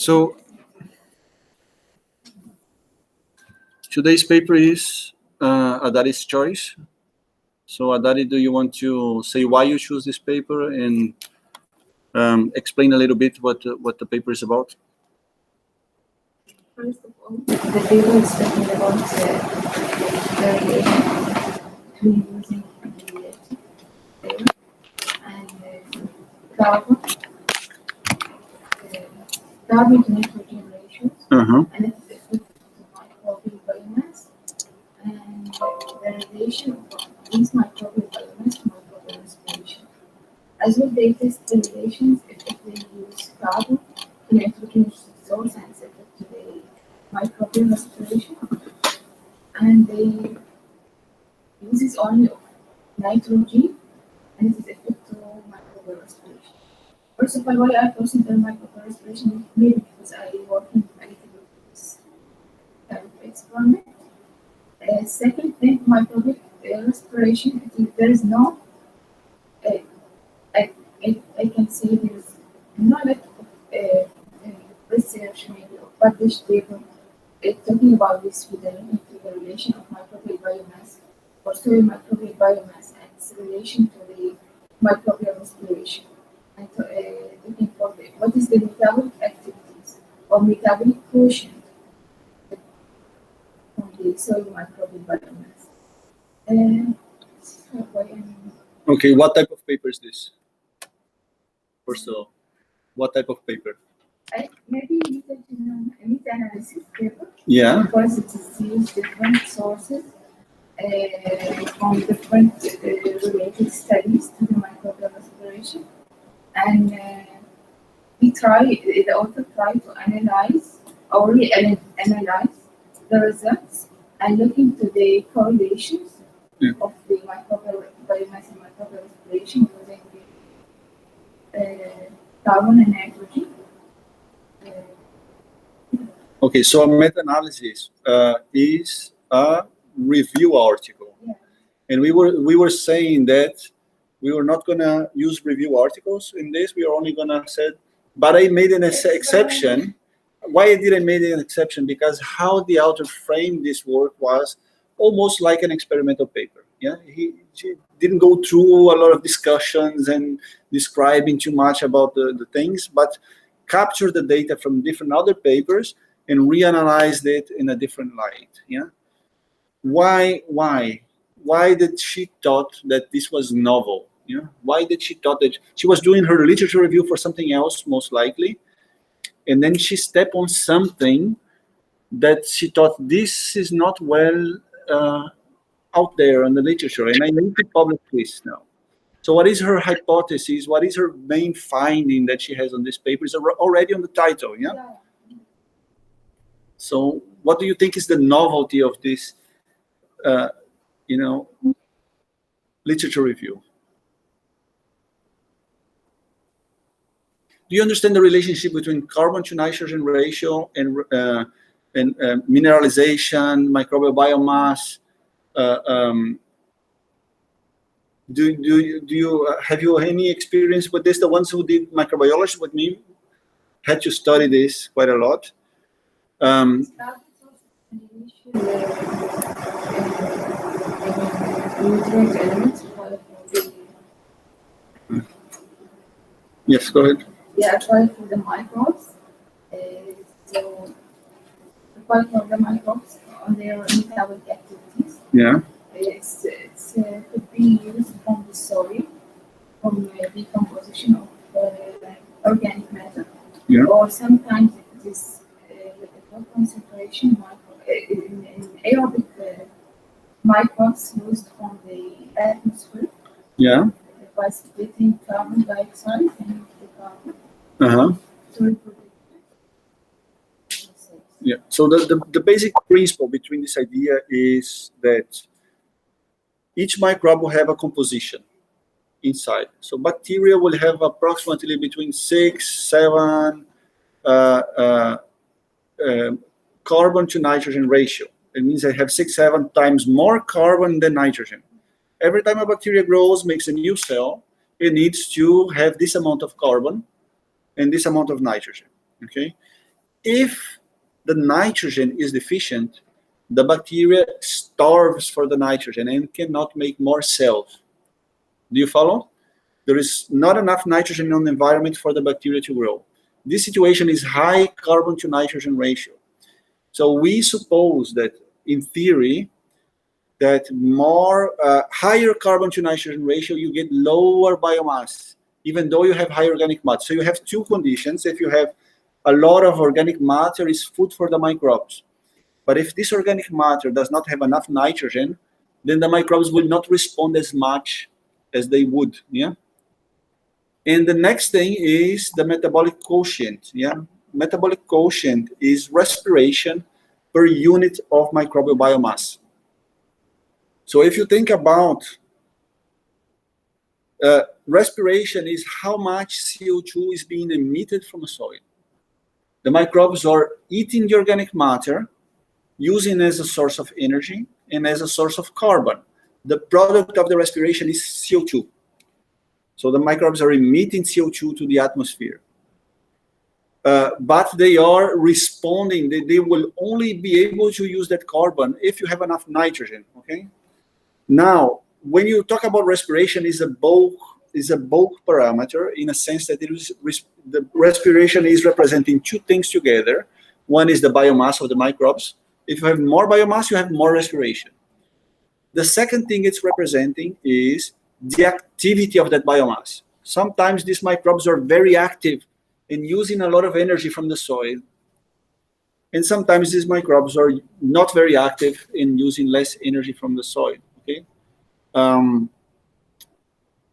So today's paper is Adari's choice. So Adari, do you want to say why you choose this paper and explain a little bit what the paper is about? First of all, the paper is talking about the relation between using the air and carbon, carbon to nitrogen ratios, and its effect on microbial biomass, and the relation of these microbial biomass to microbial respiration. As well, they test the relations if they use carbon to nitrogen source and its effect to the microbial respiration, and they uses only of nitrogen and its effect to microbial respiration. First of all, why I consider microbial respiration maybe because I work in a little bit with this kind of experiment. Second thing, microbial respiration, there is no, I can say there is no lot of research maybe or published paper talking about this with the relation of microbial biomass or soil microbial biomass and its relation to the microbial respiration. And looking for what is the metabolic activities or metabolic quotient from the soil microbial biomass. Okay, what type of paper is this? First of all, what type of paper? Maybe meta-analysis paper. Yeah. Because it is used different sources from different related studies to the microbial respiration, and the author tried to analyze or analyze the results and look into the correlations of the microbial biomass and microbial respiration using the carbon and nitrogen. Okay, so a meta-analysis is a review article, and we were saying that we were not gonna use review articles in this. We are only gonna say, but I made an exception. Why did I make an exception? Because how the author framed this work was almost like an experimental paper. Yeah, he didn't go through a lot of discussions and describing too much about the things, but captured the data from different other papers and reanalyzed it in a different light. Yeah. Why did she thought that this was novel? Yeah. Why did she thought that she was doing her literature review for something else, most likely, and then she stepped on something that she thought this is not well out there in the literature, and I need to publish this now. So what is her hypothesis? What is her main finding that she has on this paper? Is already on the title, yeah? So what do you think is the novelty of this, literature review? Do you understand the relationship between carbon to nitrogen ratio and mineralization, microbial biomass? Have you any experience with this? The ones who did microbiology with me had to study this quite a lot. Yes, go ahead. Yeah, try for the microbes. So, try for the microbes on their metabolic activities. Yeah. It could be used from the soil, from decomposition of organic matter, or sometimes it is with a low concentration in aerobic microbes used from the atmosphere. Yeah. By splitting carbon dioxide and the carbon to reproduce. Yeah. So the basic principle between this idea is that each microbe will have a composition inside. So bacteria will have approximately between 6-7 carbon to nitrogen ratio. It means they have 6-7 times more carbon than nitrogen. Every time a bacteria grows, makes a new cell, it needs to have this amount of carbon and this amount of nitrogen. Okay, if the nitrogen is deficient, the bacteria starves for the nitrogen and cannot make more cells. Do you follow? There is not enough nitrogen in the environment for the bacteria to grow. This situation is high carbon to nitrogen ratio. So we suppose that, in theory, that more higher carbon to nitrogen ratio, you get lower biomass, even though you have high organic matter. So you have two conditions. If you have a lot of organic matter, is food for the microbes. But if this organic matter does not have enough nitrogen, then the microbes will not respond as much as they would. Yeah. And the next thing is the metabolic quotient. Yeah. Metabolic quotient is respiration per unit of microbial biomass. So if you think about respiration is how much CO2 is being emitted from the soil. The microbes are eating the organic matter, using as a source of energy and as a source of carbon. The product of the respiration is CO2. So the microbes are emitting CO2 to the atmosphere. But they are responding. They will only be able to use that carbon if you have enough nitrogen, okay? Now, when you talk about respiration, is a bulk parameter in a sense that the respiration is representing two things together. One is the biomass of the microbes. If you have more biomass, you have more respiration. The second thing it's representing is the activity of that biomass. Sometimes these microbes are very active in using a lot of energy from the soil. And sometimes these microbes are not very active in using less energy from the soil. Okay.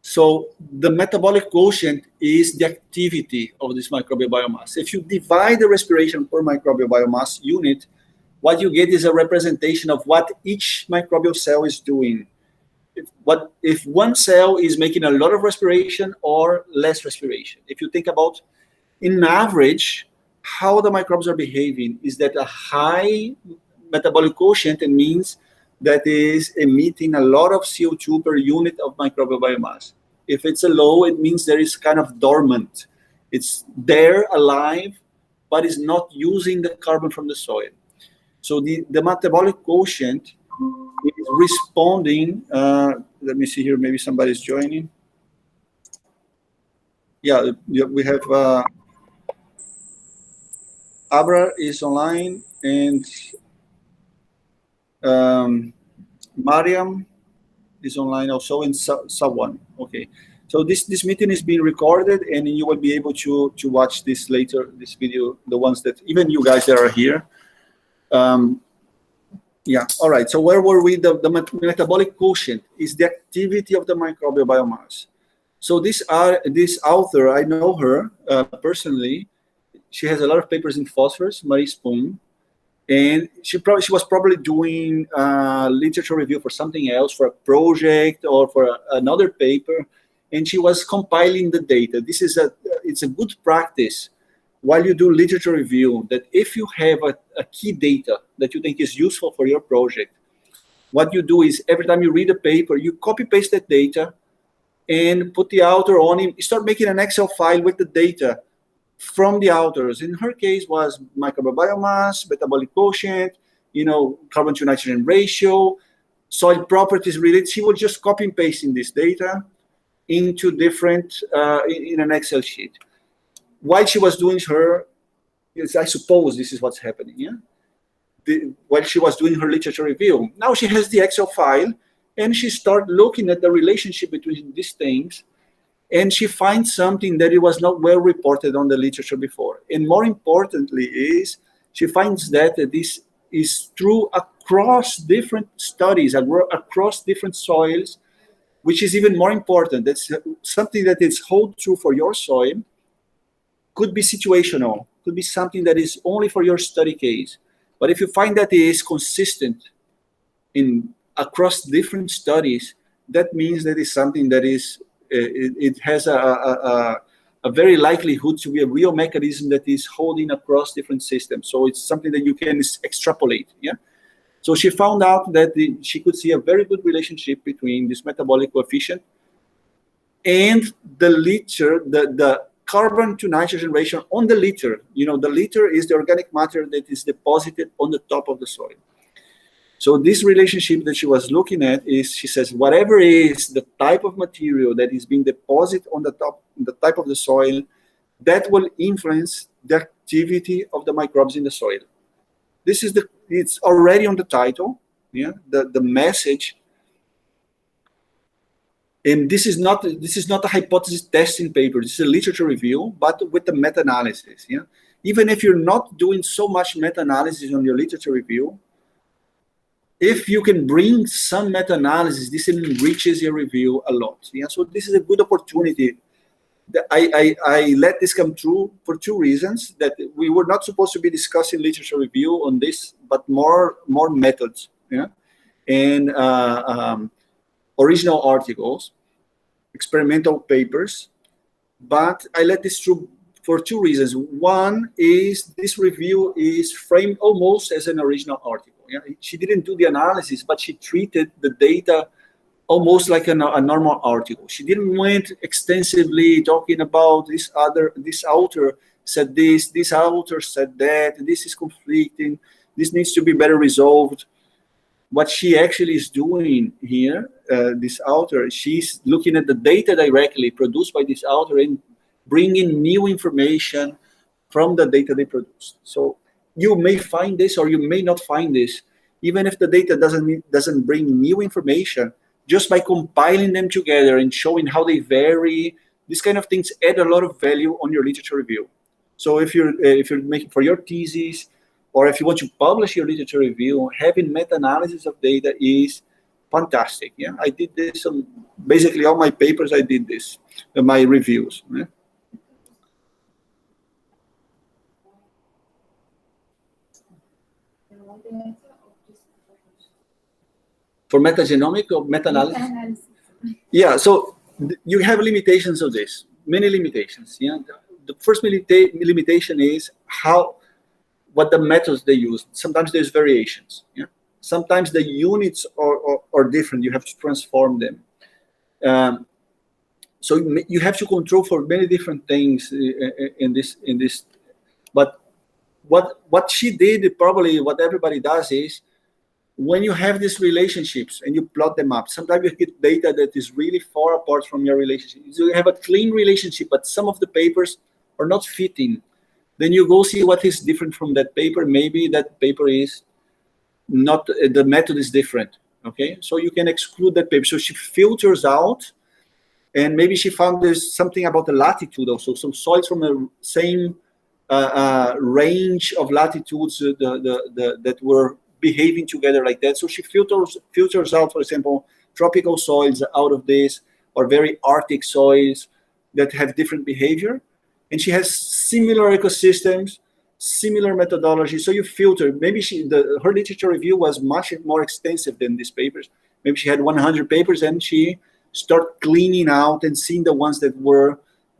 So the metabolic quotient is the activity of this microbial biomass. If you divide the respiration per microbial biomass unit, what you get is a representation of what each microbial cell is doing. If one cell is making a lot of respiration or less respiration. If you think about, in average, how the microbes are behaving, is that a high metabolic quotient, it means that is emitting a lot of CO2 per unit of microbial biomass. If it's a low, it means there is kind of dormant. It's there, alive, but is not using the carbon from the soil. So the metabolic quotient is responding. Let me see here, maybe somebody's joining. Yeah, we have Abra is online, and Mariam is online also, and someone. Okay, so this meeting is being recorded, and you will be able to watch this later, this video, the ones that even you guys that are here. Yeah, all right, so where were we? The metabolic quotient is the activity of the microbial biomass. So this author, I know her personally. She has a lot of papers in phosphorus, Marie Spoon. And she was probably doing literature review for something else, for a project or for another paper, and she was compiling the data. It's a good practice while you do literature review, that if you have a key data that you think is useful for your project, what you do is every time you read a paper, you copy paste that data and put the author on it, start making an Excel file with the data from the authors. In her case was microbial biomass, metabolic quotient, carbon to nitrogen ratio, soil properties related. She was just copy and pasting this data into different, in an Excel sheet. While she was doing I suppose this is what's happening, yeah? While she was doing her literature review. Now she has the Excel file, and she started looking at the relationship between these things, and she finds something that it was not well reported on the literature before. And more importantly is, she finds that this is true across different studies, across different soils, which is even more important. That's something that is hold true for your soil, could be situational, could be something that is only for your study case. But if you find that it is consistent across different studies, that means that it's something that is, it has a very likelihood to be a real mechanism that is holding across different systems. So it's something that you can extrapolate, yeah? So she found out that she could see a very good relationship between this metabolic coefficient and the carbon to nitrogen ratio on the litter. You know, the litter is the organic matter that is deposited on the top of the soil. So this relationship that she was looking at is, she says, whatever is the type of material that is being deposited on the top, the type of the soil, that will influence the activity of the microbes in the soil. This is it's already on the title, yeah, the message. And this is not a hypothesis testing paper. This is a literature review, but with the meta-analysis. Yeah, even if you're not doing so much meta-analysis on your literature review, if you can bring some meta-analysis, this enriches your review a lot. Yeah, so this is a good opportunity. I let this come through for two reasons: that we were not supposed to be discussing literature review on this, but more methods. Yeah, and original articles, experimental papers. But I let this through for two reasons. One is this review is framed almost as an original article. Yeah? She didn't do the analysis, but she treated the data almost like a normal article. She didn't went extensively talking about this author said this author said that, this is conflicting, this needs to be better resolved. What she actually is doing here, this author, she's looking at the data directly produced by this author and bringing new information from the data they produced. So you may find this or you may not find this, even if the data doesn't bring new information. Just by compiling them together and showing how they vary, these kind of things add a lot of value on your literature review. So if you're making for your thesis, or if you want to publish your literature review, having meta-analysis of data is fantastic. Yeah, I did this on basically all my papers. I did this, my reviews. Yeah? For metagenomic or meta-analysis? Yeah, so you have limitations of this, many limitations. Yeah, the first limitation is what the methods they use. Sometimes there's variations. Yeah, sometimes the units are different. You have to transform them. So you have to control for many different things in this. But what she did, probably what everybody does, is when you have these relationships and you plot them up, sometimes you get data that is really far apart from your relationship. So you have a clean relationship, but some of the papers are not fitting. Then you go see what is different from that paper. Maybe that paper is not, the method is different. Okay, so you can exclude that paper. So she filters out, and maybe she found there's something about the latitude also. Some soils from the same range of latitudes that were behaving together like that. So she filters out, for example, tropical soils out of this, or very Arctic soils that have different behavior. And she has similar ecosystems, similar methodology. So you filter. Maybe her literature review was much more extensive than these papers. Maybe she had 100 papers, and she started cleaning out and seeing the ones that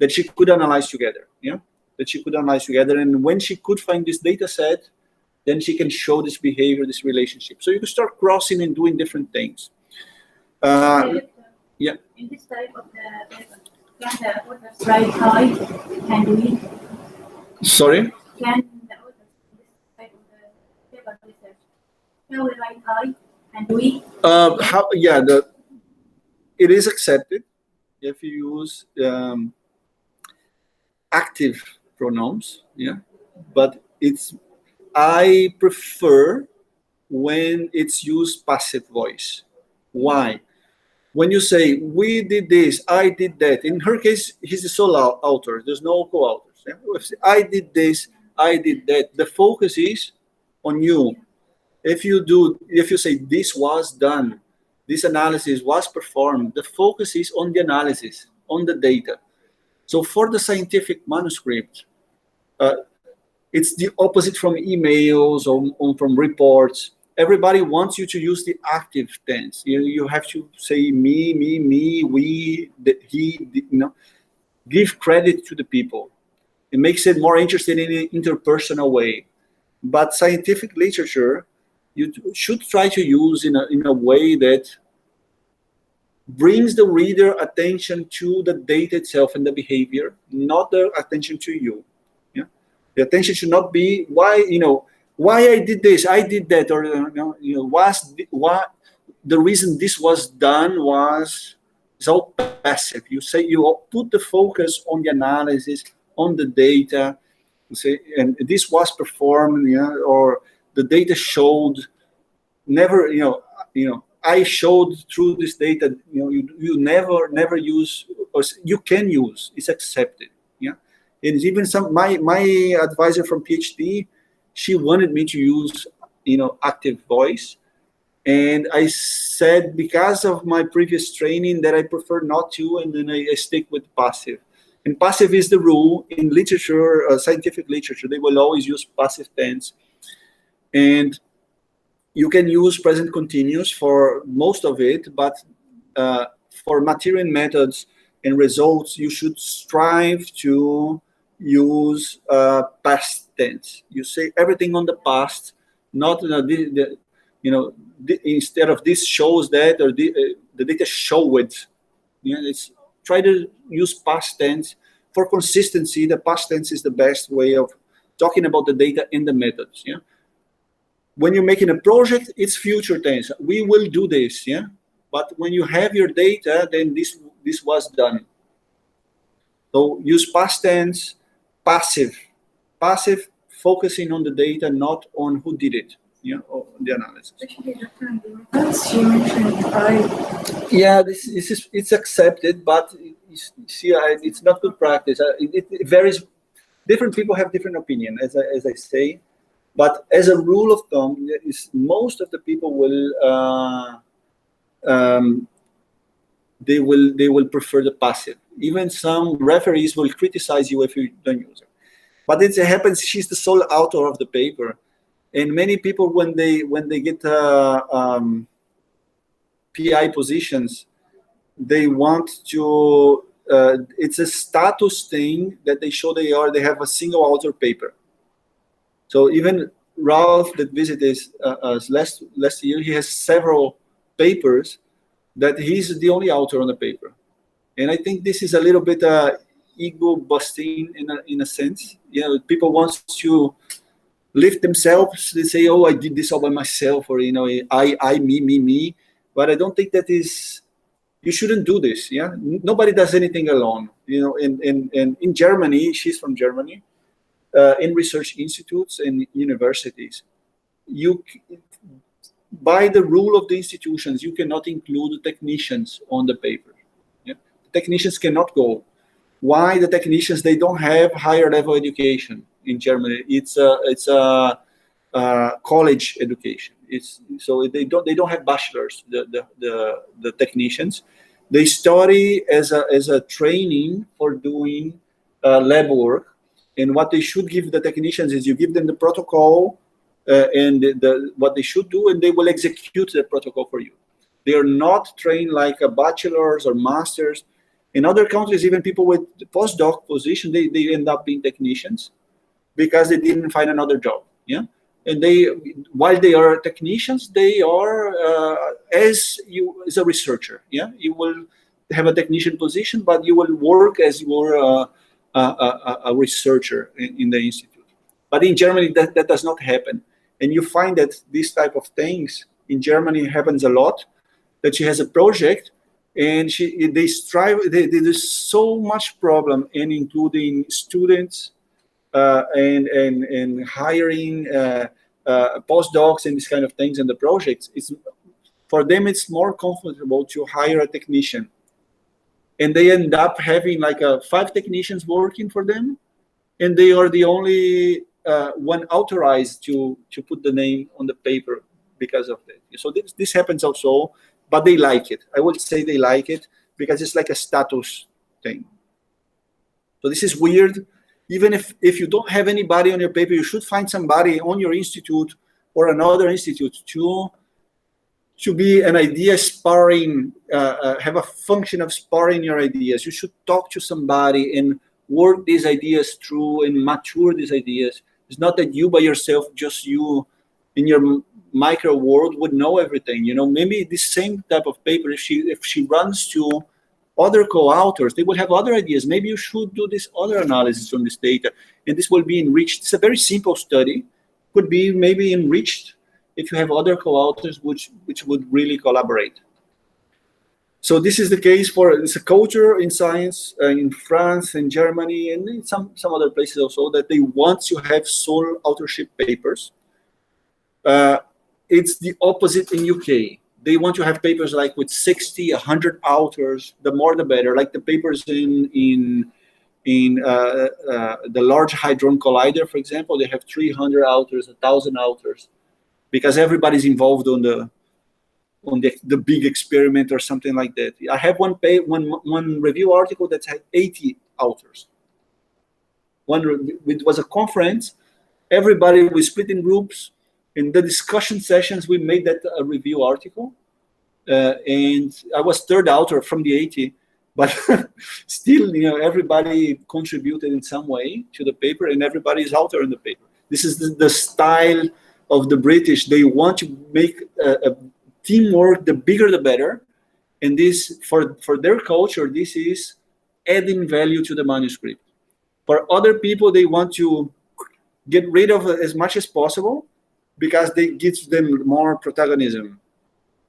she could analyze together. Yeah, that she could analyze together. And when she could find this data set, then she can show this behavior, this relationship. So you can start crossing and doing different things. Yeah. In this type of the paper, can the authors write high? Can we? Sorry? Can the authors in this type of the paper research, can we write high? And we? It is accepted if you use active pronouns. Yeah, but I prefer when it's used passive voice. Why? When you say, we did this, I did that. In her case, he's the sole author. There's no co-authors. Yeah? I did this, I did that. The focus is on you. If you say this was done, this analysis was performed, the focus is on the analysis, on the data. So for the scientific manuscript, it's the opposite from emails or from reports. Everybody wants you to use the active tense. You have to say me, we, he. Give credit to the people. It makes it more interesting in an interpersonal way. But scientific literature, you should try to use in a way that brings the reader attention to the data itself and the behavior, not the attention to you. Yeah, the attention should not be why I did this, I did that, or why the reason this was done was. It's all passive. You put the focus on the analysis, on the data. You say, and this was performed, or the data showed. Never, I showed through this data. You never use, or you can use. It's accepted. Yeah, and even my advisor from PhD, she wanted me to use, active voice. And I said, because of my previous training, that I prefer not to, and then I stick with passive. And passive is the rule in literature, scientific literature. They will always use passive tense. And you can use present continuous for most of it, but for material methods and results, you should strive to use past tense. You say everything on the past, not instead of this shows that, or the data show it. It's try to use past tense for consistency. The past tense is the best way of talking about the data and the methods. Yeah. When you're making a project, it's future tense. We will do this. Yeah. But when you have your data, then this was done. So use past tense, passive, focusing on the data, not on who did it. Or the analysis. Yeah, it's accepted, but it's not good practice. It varies. Different people have different opinion, as I say. But as a rule of thumb, most of the people will they will prefer the passive. Even some referees will criticize you if you don't use it. But it happens. She's the sole author of the paper. And many people, when they get PI positions, they want to. It's a status thing that they show they have a single author paper. So even Ralph, that visited us last year, he has several papers that he's the only author on the paper, and I think this is a little bit ego busting in a sense. People want to lift themselves. They say, "Oh, I did this all by myself," or I me. But I don't think that is. You shouldn't do this. Yeah, nobody does anything alone. In Germany, she's from Germany. In research institutes and universities, by the rule of the institutions, you cannot include technicians on the paper. Yeah? The technicians cannot go. Why? The technicians, they don't have higher level education in Germany. It's a college education. So they don't have bachelors. The technicians, they study as a training for doing lab work. And what they should give the technicians is you give them the protocol and what they should do, and they will execute the protocol for you. They are not trained like a bachelor's or master's. In other countries, even people with postdoc position, they end up being technicians because they didn't find another job. Yeah, and while they are technicians, they are as a researcher. Yeah, you will have a technician position, but you will work as your a researcher in the institute. But in Germany, that does not happen. And you find that this type of things in Germany happens a lot, that she has a project and there's so much problem in including students and hiring postdocs and these kind of things in the projects. For them, it's more comfortable to hire a technician. And they end up having like 5 technicians working for them, and they are the only one authorized to put the name on the paper because of that. So this happens also, but they like it. I would say they like it because it's like a status thing. So this is weird. Even if you don't have anybody on your paper, you should find somebody on your institute or another institute to be an idea sparring, have a function of sparring your ideas. You should talk to somebody and work these ideas through and mature these ideas. It's not that you by yourself, just you in your micro world would know everything. Maybe this same type of paper, if she runs to other co-authors, they will have other ideas. Maybe you should do this other analysis on this data, and this will be enriched. It's a very simple study, could be maybe enriched if you have other co-authors which would really collaborate. So this is the case it's a culture in science in France and Germany and in some other places also, that they want to have sole authorship papers. It's the opposite in UK. They want to have papers like with 60, 100 authors. The more the better. Like the papers in the Large Hadron Collider, for example, they have 300 authors, 1,000 authors, because everybody's involved on the big experiment or something like that. I have one review article that had 80 authors. It was a conference. Everybody was split in groups. In the discussion sessions, we made that a review article. And I was third author from the 80, but still, everybody contributed in some way to the paper, and everybody is author in the paper. This is the style of the British. They want to make a teamwork, the bigger the better. And this, for their culture, this is adding value to the manuscript. For other people, they want to get rid of as much as possible because it gives them more protagonism.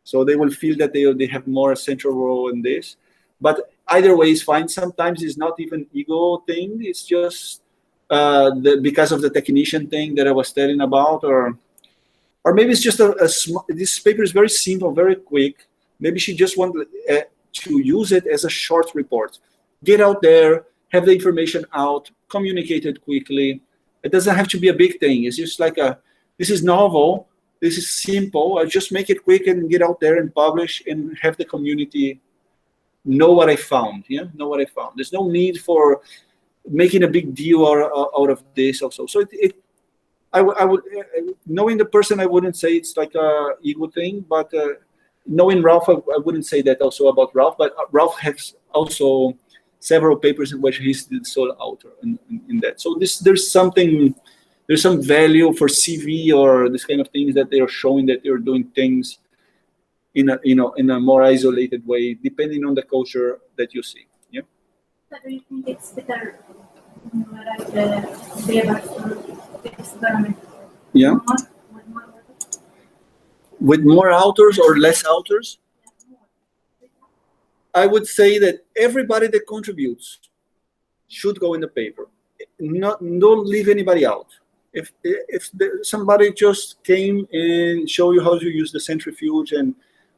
So they will feel that they have more central role in this. But either way is fine. Sometimes it's not even ego thing. It's just because of the technician thing that I was telling about, or maybe it's just this paper is very simple, very quick. Maybe she just wants to use it as a short report. Get out there, have the information out, communicate it quickly. It doesn't have to be a big thing. It's just like this is novel, this is simple. I just make it quick and get out there and publish and have the community know what I found. Yeah, know what I found. There's no need for making a big deal out of this also. So I would, knowing the person, I wouldn't say it's like a ego thing, but knowing Ralph, I wouldn't say that also about Ralph, but Ralph has also several papers in which he's the sole author in that. So there's some value for CV or this kind of things that they are showing that they're doing things in a more isolated way, depending on the culture that you see. Yeah. But do you think it's better, like the experiment? Yeah. With more authors or less authors? I would say that everybody that contributes should go in the paper. Don't leave anybody out. If somebody just came and show you how to use the centrifuge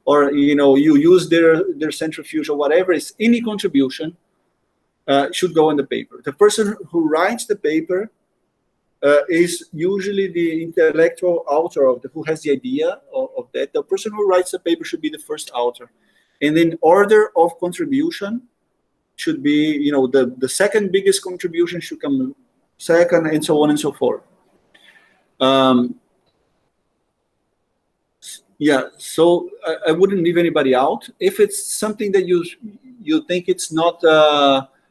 or you use their centrifuge or whatever, it's any contribution should go in the paper. The person who writes the paper is usually the intellectual author who has the idea of that. The person who writes the paper should be the first author. And in order of contribution should be, the second biggest contribution should come second, and so on and so forth. Yeah, so I wouldn't leave anybody out. If it's something that you think it's not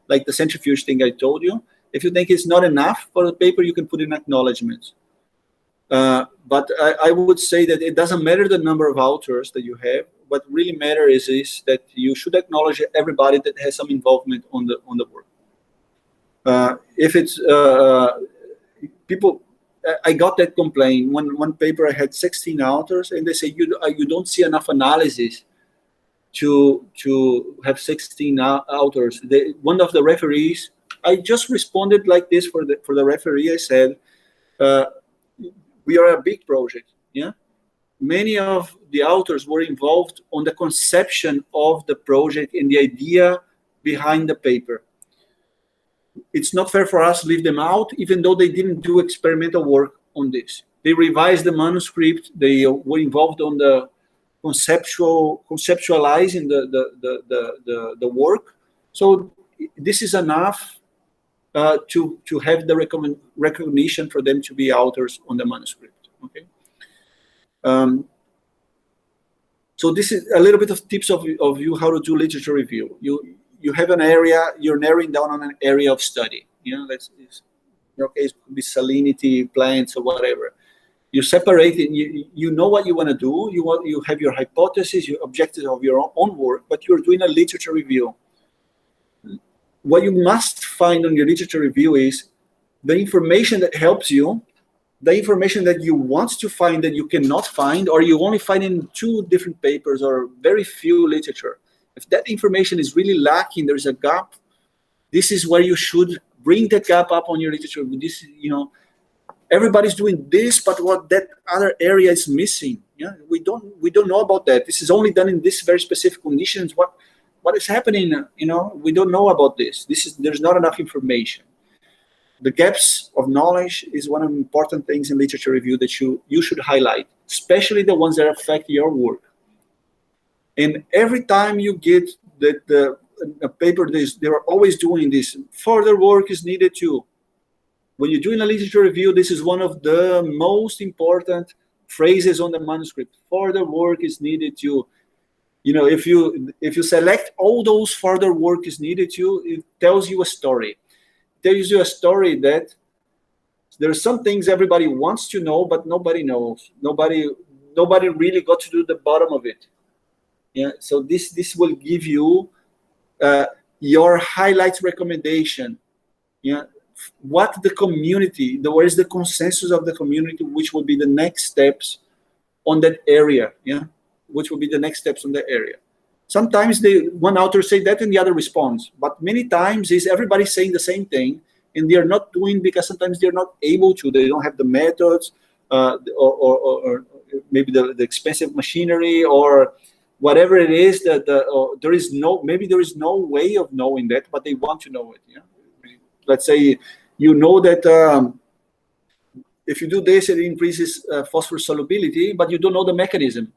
like the centrifuge thing I told you, if you think it's not enough for the paper, you can put in acknowledgements. But I would say that it doesn't matter the number of authors that you have. What really matters is that you should acknowledge everybody that has some involvement on the work. If it's people, I got that complaint. One paper I had 16 authors, and they say you don't see enough analysis to have 16 authors. One of the referees, I just responded like this for the referee. I said, we are a big project. Yeah. Many of the authors were involved on the conception of the project and the idea behind the paper. It's not fair for us to leave them out, even though they didn't do experimental work on this. They revised the manuscript. They were involved on the conceptualizing the work. So this is enough to have the recognition for them to be authors on the manuscript. Okay. So this is a little bit of tips of you how to do literature review. You have an area, you're narrowing down on an area of study. In your case, it could be salinity, plants, or whatever. You separate it. You know what you want to do. You have your hypothesis, your objectives of your own work, but you're doing a literature review. What you must find on your literature review is the information that helps you, the information that you want to find that you cannot find, or you only find in 2 different papers or very few literature. If that information is really lacking, there's a gap, this is where you should bring that gap up on your literature. This, everybody's doing this, but what that other area is missing. Yeah, we don't know about that. This is only done in this very specific conditions. What is happening? We don't know about this. There's not enough information. The gaps of knowledge is one of the important things in literature review that you should highlight, especially the ones that affect your work. And every time you get a paper, they're always doing this. Further work is needed too. When you're doing a literature review, this is one of the most important phrases on the manuscript. Further work is needed too. If you select all those further work is needed too, it tells you a story. Tells you a story that there are some things everybody wants to know, but nobody knows. Nobody really got to do the bottom of it. Yeah. So this will give you your highlights recommendation. Yeah. What the community, where is the consensus of the community, which will be the next steps on that area. Yeah. Which will be the next steps on that area. Sometimes one author say that and the other responds, but many times is everybody saying the same thing, and they are not doing because sometimes they're not able to. They don't have the methods, or maybe the expensive machinery, or whatever it is that there is no way of knowing that, but they want to know it. Yeah. Let's say that if you do this, it increases phosphorus solubility, but you don't know the mechanism.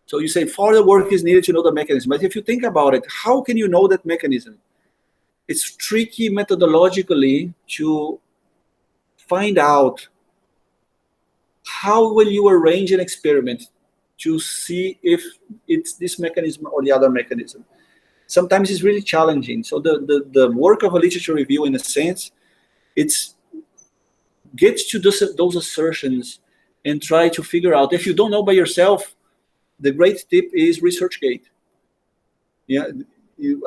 So you say further work is needed to know the mechanism. But if you think about it, how can you know that mechanism? It's tricky methodologically to find out how will you arrange an experiment to see if it's this mechanism or the other mechanism. Sometimes it's really challenging. So the work of a literature review, in a sense, it's gets to those assertions and try to figure out. If you don't know by yourself, the great tip is ResearchGate. Yeah,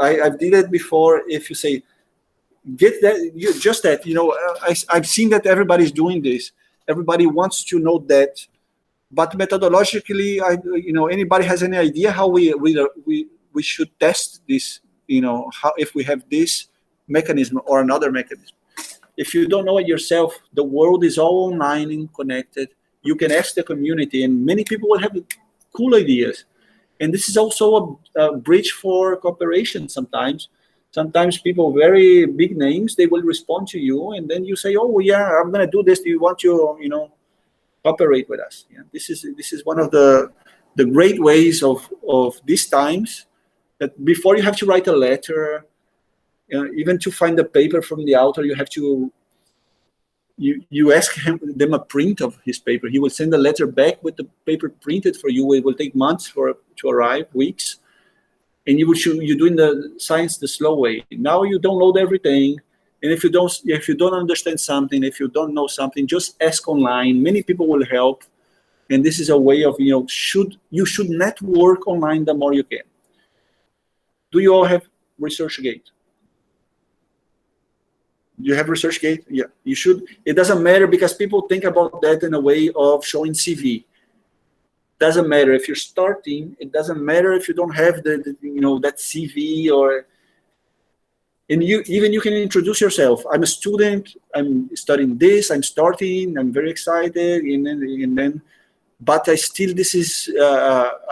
I've did it before. If you say, get that, I've seen that everybody's doing this. Everybody wants to know that, but methodologically, anybody has any idea how we should test this? How if we have this mechanism or another mechanism. If you don't know it yourself, the world is all online and connected. You can ask the community, and many people will have cool ideas. And this is also a bridge for cooperation sometimes. Sometimes people, very big names, they will respond to you, and then you say, oh, yeah, I'm going to do this. Do you want to, cooperate with us? Yeah, this is one of the great ways of these times, that before you have to write a letter, even to find a paper from the author, you have to you ask them a print of his paper. He will send a letter back with the paper printed for you. It will take months to arrive, weeks, and you're doing the science the slow way. Now you download everything, and if you don't understand something, if you don't know something, just ask online. Many people will help, and this is a way of you should network online the more you can. Do you all have ResearchGate? You have ResearchGate? Yeah, you should. It doesn't matter because people think about that in a way of showing CV. Doesn't matter if you're starting. It doesn't matter if you don't have that CV and you can introduce yourself. I'm a student. I'm studying this. I'm starting. I'm very excited. And then, but I still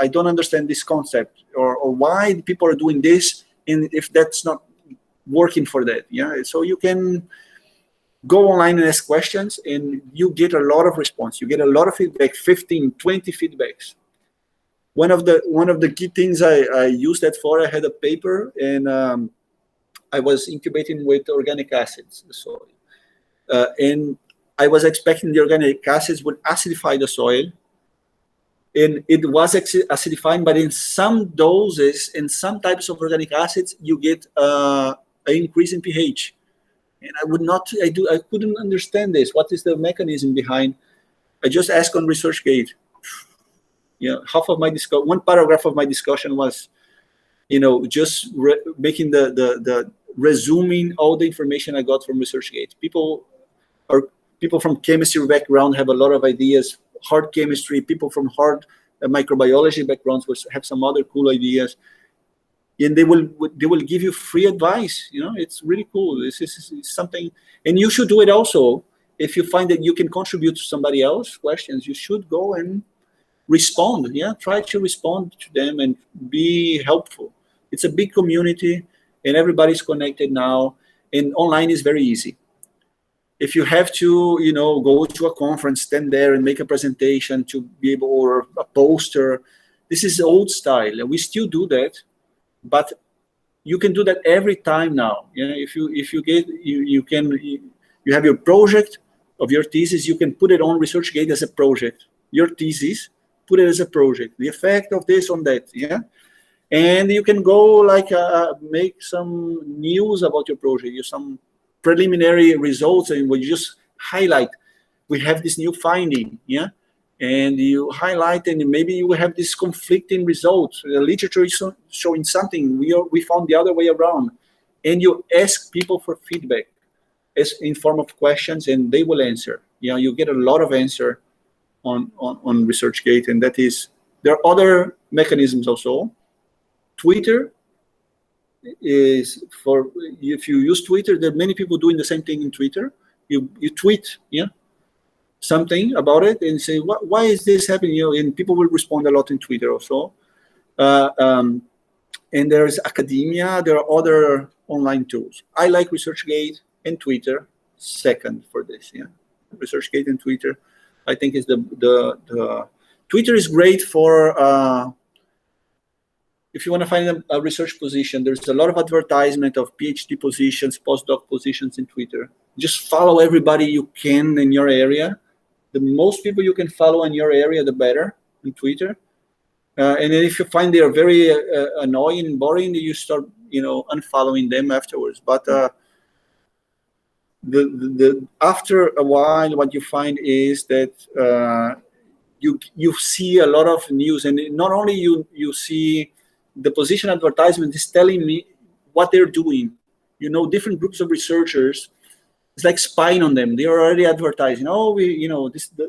I don't understand this concept or why people are doing this. And if that's not working for that, yeah. So you can go online and ask questions, and you get a lot of response. You get a lot of feedback, 15, 20 feedbacks. One of the key things I used that for, I had a paper, and I was incubating with organic acids, the soil. And I was expecting the organic acids would acidify the soil. And it was acidifying, but in some doses, in some types of organic acids, you get an increase in pH. And I couldn't understand this. What is the mechanism behind? I just asked on ResearchGate. Half of my one paragraph of my discussion was, just making the resuming all the information I got from ResearchGate. People from chemistry background have a lot of ideas, hard chemistry, people from hard microbiology backgrounds have some other cool ideas, and they will give you free advice. It's really cool. This is something, and you should do it also. If you find that you can contribute to somebody else's questions, you should go and respond. Try to respond to them and be helpful. It's a big community, and everybody's connected now, and online is very easy. If you have to, go to a conference, stand there and make a presentation to be able, or a poster, this is old style, and we still do that, but you can do that every time now. If you have your project of your thesis, you can put it on ResearchGate as a project. Your thesis, put it as a project. The effect of this on that, and you can go make some news about your project, some preliminary results, and we just highlight, we have this new finding, and you highlight, and maybe you have this conflicting results. The literature is showing something, we found the other way around, and you ask people for feedback in form of questions, and they will answer. You get a lot of answer on ResearchGate, and there are other mechanisms also. Twitter is if you use Twitter, there are many people doing the same thing in Twitter. You tweet, something about it and say, why is this happening? And people will respond a lot in Twitter also. And there's academia. There are other online tools. I like ResearchGate and Twitter second for this. ResearchGate and Twitter, I think is the Twitter is great for if you want to find a research position. There's a lot of advertisement of PhD positions, postdoc positions in Twitter. Just follow everybody you can in your area. The most people you can follow in your area, the better in Twitter. And then if you find they are very annoying and boring, you start, unfollowing them afterwards. But after a while, what you find is that you see a lot of news, and not only you see the position advertisement is telling me what they're doing. Different groups of researchers, it's like spying on them. They're already advertising. Oh,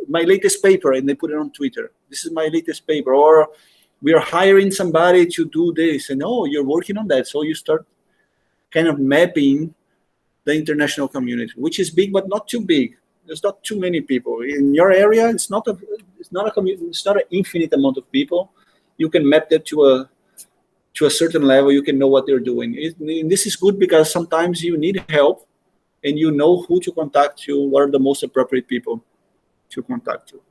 my latest paper, and they put it on Twitter. This is my latest paper, or we are hiring somebody to do this, and you're working on that. So you start kind of mapping the international community, which is big but not too big. There's not too many people in your area. It's not an infinite amount of people. You can map that to a certain level. You can know what they're doing. And this is good because sometimes you need help, and you know who to contact to, what are the most appropriate people to contact to.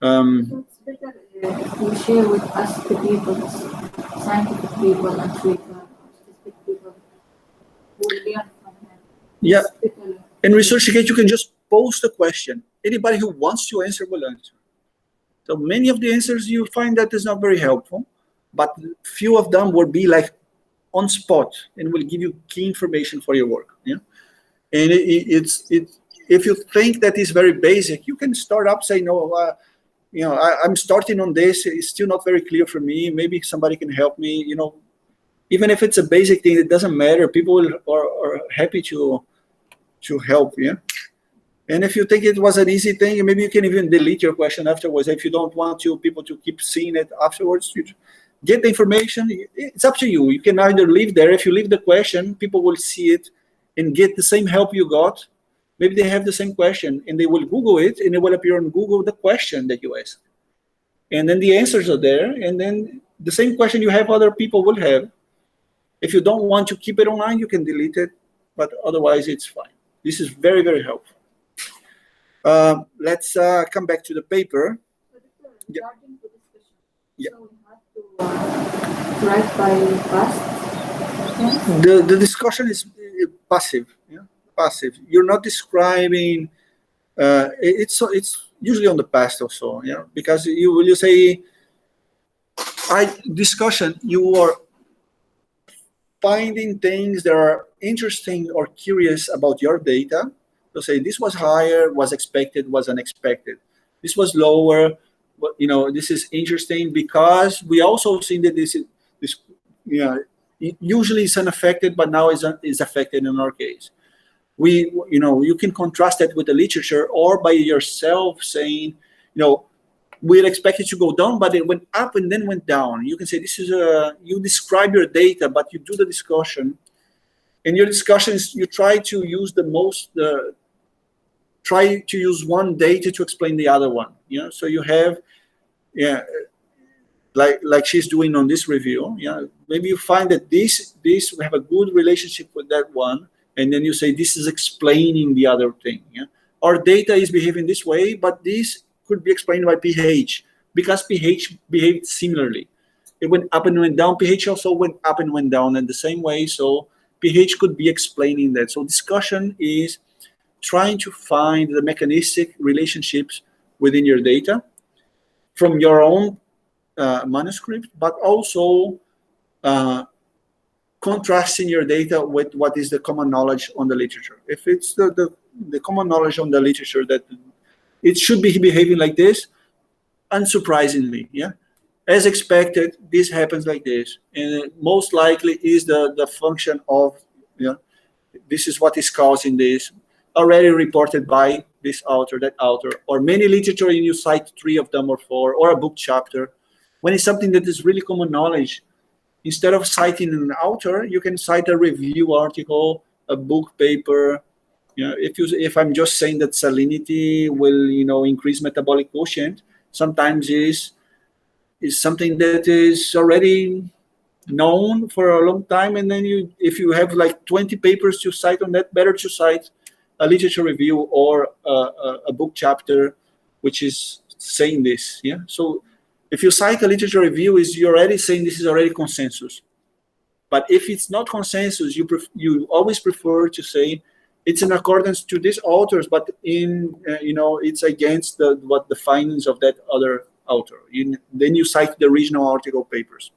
So it's better if you share with us the people, scientific people, and specific people who learn from them. Yeah. In ResearchGate, you can just post a question. Anybody who wants to answer will answer. So many of the answers you find that is not very helpful, but few of them will be like on spot and will give you key information for your work. And if you think that is very basic, you can start up saying, I'm starting on this. It's still not very clear for me. Maybe somebody can help me. Even if it's a basic thing, it doesn't matter. People are happy to help. And if you think it was an easy thing, maybe you can even delete your question afterwards. If you don't want people to keep seeing it afterwards, you get the information. It's up to you. You can either leave there. If you leave the question, people will see it and get the same help you got. Maybe they have the same question, and they will Google it, and it will appear on Google the question that you asked. And then the answers are there, and then the same question you have, other people will have. If you don't want to keep it online, you can delete it, but otherwise it's fine. This is very, very helpful. Let's come back to the paper. Regarding the discussion, so we have to write by past. The discussion is passive. Passive. You're not describing. It's usually on the past also. Because you say, discussion. You are finding things that are interesting or curious about your data. So say this was higher, was expected, was unexpected. this was lower. But, you know, this is interesting because we also seen that this, you know, usually it's unaffected, but now is affected in our case. You know, you can contrast that with the literature or by yourself saying, you know, we'd expect it to go down, but it went up and then went down. You can say this is you describe your data, but you do the discussion. In your discussions, you try to use try to use one data to explain the other one. You know, so you have, yeah, like she's doing on this review. Yeah, maybe you find that this we have a good relationship with that one, and then you say this is explaining the other thing. Yeah, our data is behaving this way, but this could be explained by pH because pH behaved similarly. It went up and went down. pH also went up and went down in the same way. So pH could be explaining that. So discussion is trying to find the mechanistic relationships within your data from your own manuscript, but also contrasting your data with what is the common knowledge on the literature. If it's the common knowledge on the literature that it should be behaving like this, unsurprisingly, yeah, as expected, this happens like this, and most likely is the function of, you know, this is what is causing this, already reported by this author, that author, or many literature, and you cite 3 of them or 4, or a book chapter. When it's something that is really common knowledge, instead of citing an author, you can cite a review article, a book paper. You know, if I'm just saying that salinity will, you know, increase metabolic quotient, sometimes is something that is already known for a long time, and then if you have like 20 papers to cite on that, better to cite a literature review or a book chapter which is saying this. Yeah, so if you cite a literature review, you're already saying this is already consensus. But if it's not consensus, you always prefer to say it's in accordance to these authors, but in you know, it's against what the findings of that other author. Then you cite the original article papers.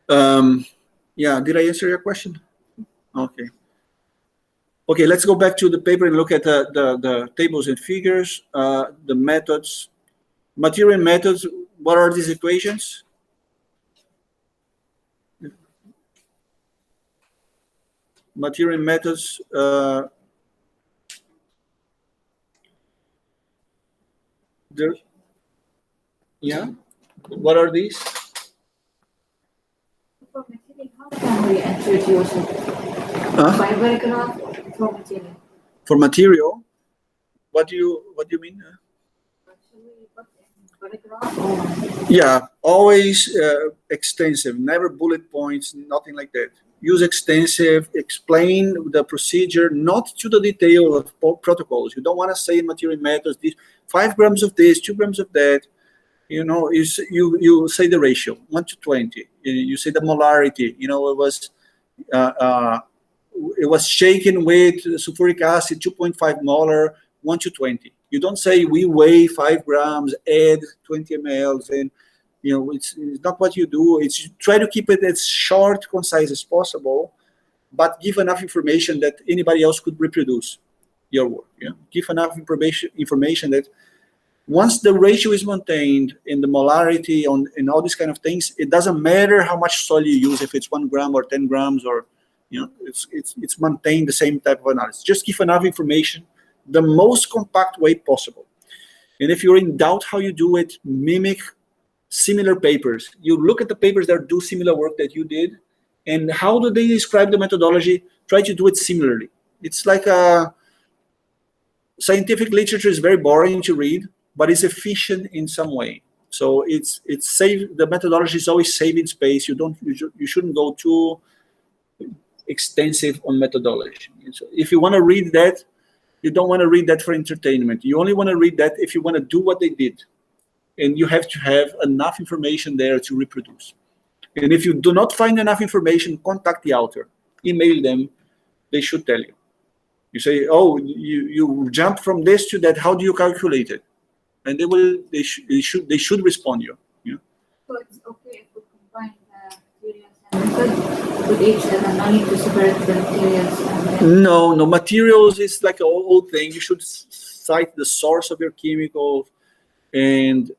Yeah, did I answer your question? Okay. Okay, let's go back to the paper and look at the tables and figures, the methods. Material methods, what are these equations? Material methods, yeah, what are these? For material, how can we introduce it? Fiber graph for material. For material, what do you mean? Yeah, always extensive, never bullet points, nothing like that. Use extensive, explain the procedure, not to the detail of protocols. You don't want to say material methods, 5 grams of this, 2 grams of that. You know, you say the ratio, 1 to 20. You say the molarity. You know, it was shaken with sulfuric acid, 2.5 molar, 1 to 20. You don't say we weigh 5 grams, add 20 mLs, and you know, it's not what you do. It's you try to keep it as short, concise as possible, but give enough information that anybody else could reproduce your work. Yeah? Give enough information that once the ratio is maintained in the molarity and all these kind of things, it doesn't matter how much soil you use, if it's 1 gram or 10 grams, or you know, it's maintained the same type of analysis. Just give enough information, the most compact way possible. And if you're in doubt how you do it, mimic similar papers. You look at the papers that do similar work that you did, and how do they describe the methodology? Try to do it similarly. It's like scientific literature is very boring to read, but it's efficient in some way. So it's the methodology is always saving space. You shouldn't go too extensive on methodology. So if you want to read that, you don't want to read that for entertainment. You only want to read that if you want to do what they did. And you have to have enough information there to reproduce. And if you do not find enough information, contact the author. Email them. They should tell you. You say, oh, you jump from this to that. How do you calculate it? And they should respond you. Yeah. So it's okay if we combine the materials and method with each other. No need to separate the materials. And no, materials is like an old thing. You should cite the source of your chemicals, and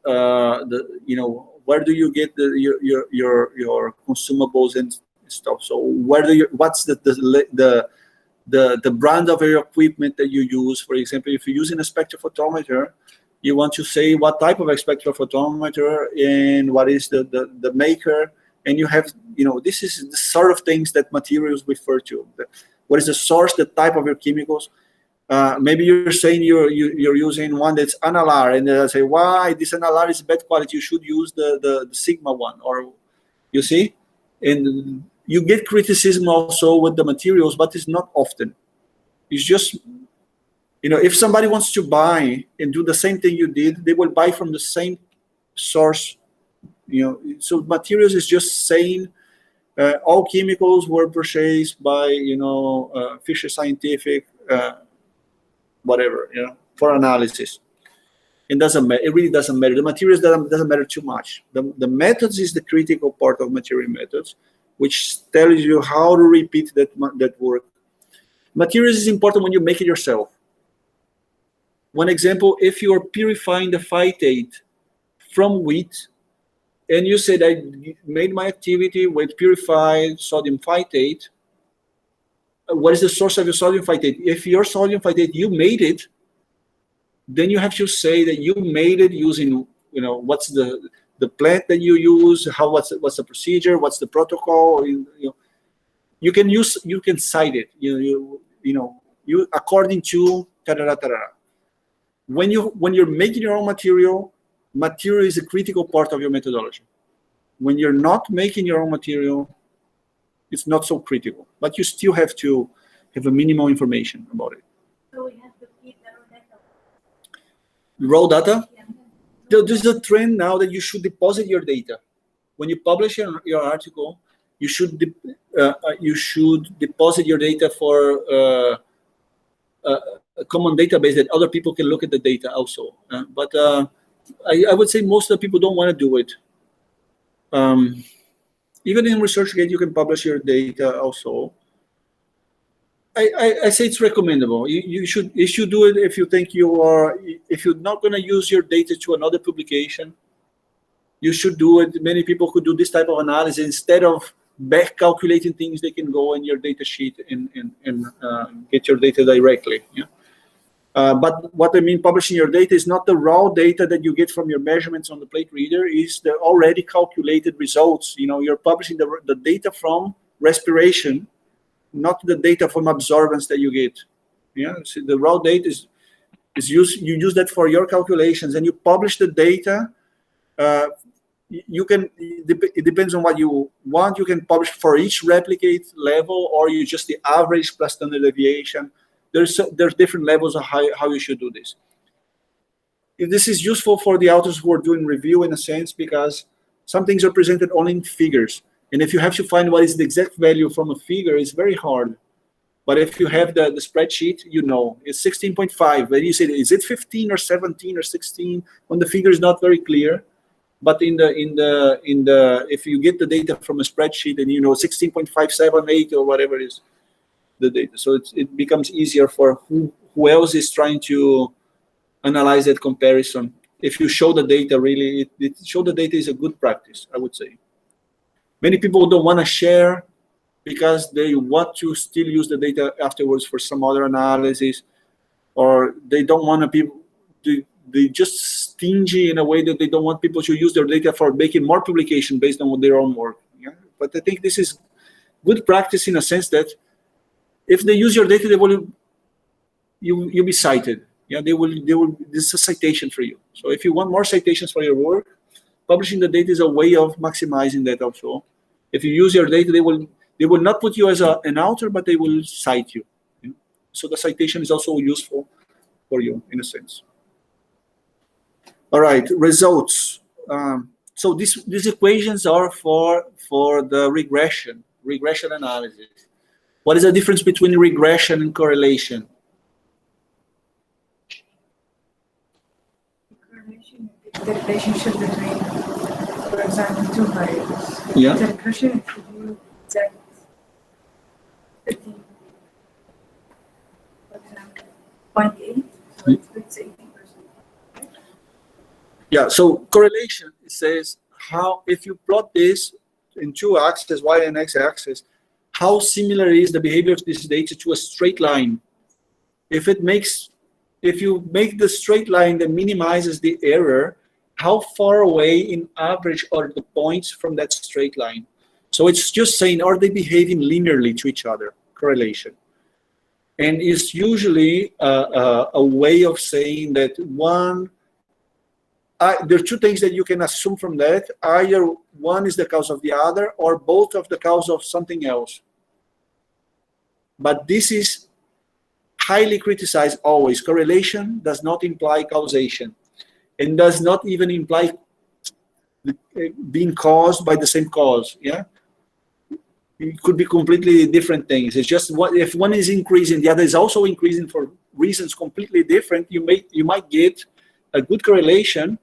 where do you get your consumables and stuff. So what's the brand of your equipment that you use. For example, if you're using a spectrophotometer, you want to say what type of spectrophotometer and what is the maker, and you have, this is the sort of things that materials refer to. What is the source, the type of your chemicals? Maybe you're saying you're using one that's analar, and they'll say, why this analar is bad quality, you should use the Sigma one, or you see? And you get criticism also with the materials, but it's not often. It's just, if somebody wants to buy and do the same thing you did, they will buy from the same source. So materials is just saying all chemicals were purchased by Fisher Scientific, whatever, for analysis. It doesn't matter. It really doesn't matter. The materials doesn't matter too much. The methods is the critical part of material methods, which tells you how to repeat that work. Materials is important when you make it yourself. One example, if you are purifying the phytate from wheat, and you said, I made my activity with purified sodium phytate, what is the source of your sodium phytate? If your sodium phytate, you made it, then you have to say that you made it using, what's the plant that you use, what's the procedure, what's the protocol. You can cite it. You according to tarara, tarara. When you're making your own material is a critical part of your methodology. When you're not making your own material, it's not so critical, but you still have to have a minimal information about it. So we have to keep the raw data. Raw data? Yeah. There's a trend now that you should deposit your data. When you publish your article, you should deposit your data for a common database that other people can look at the data also. But I would say most of the people don't want to do it. Even in ResearchGate, you can publish your data also. I say it's recommendable. You should do it if you think if you're not going to use your data to another publication. You should do it. Many people could do this type of analysis instead of back calculating things. They can go in your data sheet and get your data directly. Yeah. But what I mean, publishing your data is not the raw data that you get from your measurements on the plate reader. Is the already calculated results. You're publishing the data from respiration, not the data from absorbance that you get. Yeah. So the raw data is used. You use that for your calculations, and you publish the data. It depends on what you want. You can publish for each replicate level, or you just the average plus standard deviation. There's different levels of how you should do this. This is useful for the authors who are doing review in a sense, because some things are presented only in figures, and if you have to find what is the exact value from a figure, it's very hard. But if you have the spreadsheet, it's 16.5. But you say, is it 15 or 17 or 16? When the figure is not very clear. But if you get the data from a spreadsheet and 16.578 or whatever is the data, so it becomes easier for who else is trying to analyze that comparison. If you show the data, really, show the data is a good practice, I would say. Many people don't want to share because they want to still use the data afterwards for some other analysis, or they don't want to be. They just stingy in a way that they don't want people to use their data for making more publication based on their own work. Yeah? But I think this is good practice in a sense that if they use your data, you'll be cited. Yeah, they will. This is a citation for you. So if you want more citations for your work, publishing the data is a way of maximizing that also. If you use your data, they will not put you as an author, but they will cite you. So the citation is also useful for you in a sense. All right, results. So these equations are for the regression analysis. What is the difference between regression and correlation? Correlation is the relationship between, for example, two variables. Yeah. The regression, if you exact 15, for example, 0.8, so let's say Yeah, so correlation, it says how, if you plot this in two axes, y and x axis, how similar is the behavior of this data to a straight line? If you make the straight line that minimizes the error, how far away in average are the points from that straight line? So it's just saying, are they behaving linearly to each other? Correlation. And it's usually a way of saying that there are two things that you can assume from that. Either one is the cause of the other, or both of the cause of something else. But this is highly criticized always. Correlation does not imply causation, and does not even imply being caused by the same cause. Yeah, it could be completely different things. It's just if one is increasing, the other is also increasing for reasons completely different. You might get a good correlation.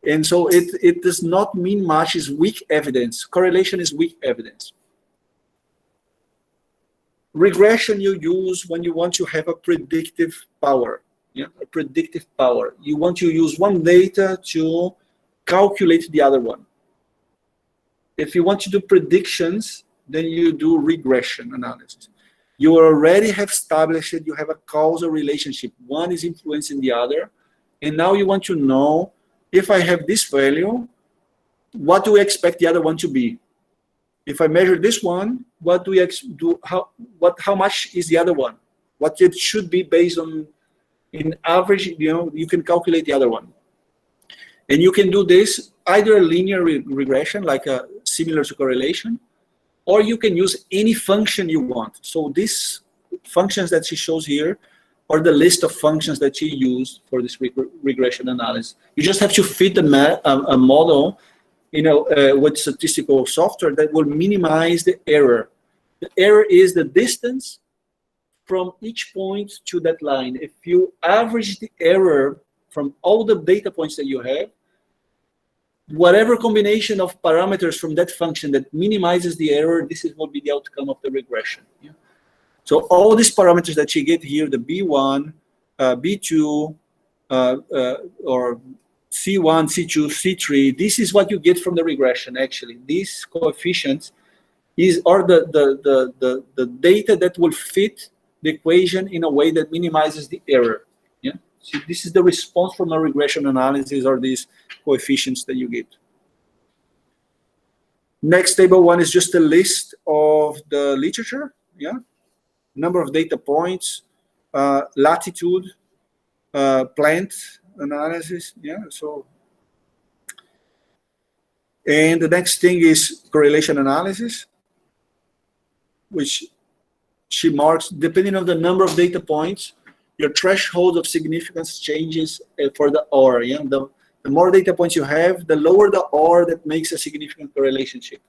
And so it does not mean much. Is weak evidence. Correlation is weak evidence. Regression you use when you want to have a predictive power. Yeah, a predictive power. You want to use one data to calculate the other one. If you want to do predictions, then you do regression analysis. You already have established it. You have a causal relationship. One is influencing the other. And now you want to know, if I have this value, what do we expect the other one to be? If I measure this one, what do we do? How much is the other one? What it should be based on, in average, you can calculate the other one. And you can do this either a linear regression, like similar to correlation, or you can use any function you want. So these functions that she shows here are the list of functions that she used for this regression analysis. You just have to fit a model, with statistical software that will minimize the error. The error is the distance from each point to that line. If you average the error from all the data points that you have, whatever combination of parameters from that function that minimizes the error, this will be the outcome of the regression. Yeah? So all these parameters that you get here, the B1, B2, or C1, C2, C3, this is what you get from the regression, actually. These coefficients are the data that will fit the equation in a way that minimizes the error. Yeah. So this is the response from a regression analysis, or these coefficients that you get. Next, table 1 is just a list of the literature. Yeah. Number of data points, latitude, plant analysis. Yeah. So, and the next thing is correlation analysis, which she marks depending on the number of data points, your threshold of significance changes for the R. Yeah. The more data points you have, the lower the R that makes a significant correlationship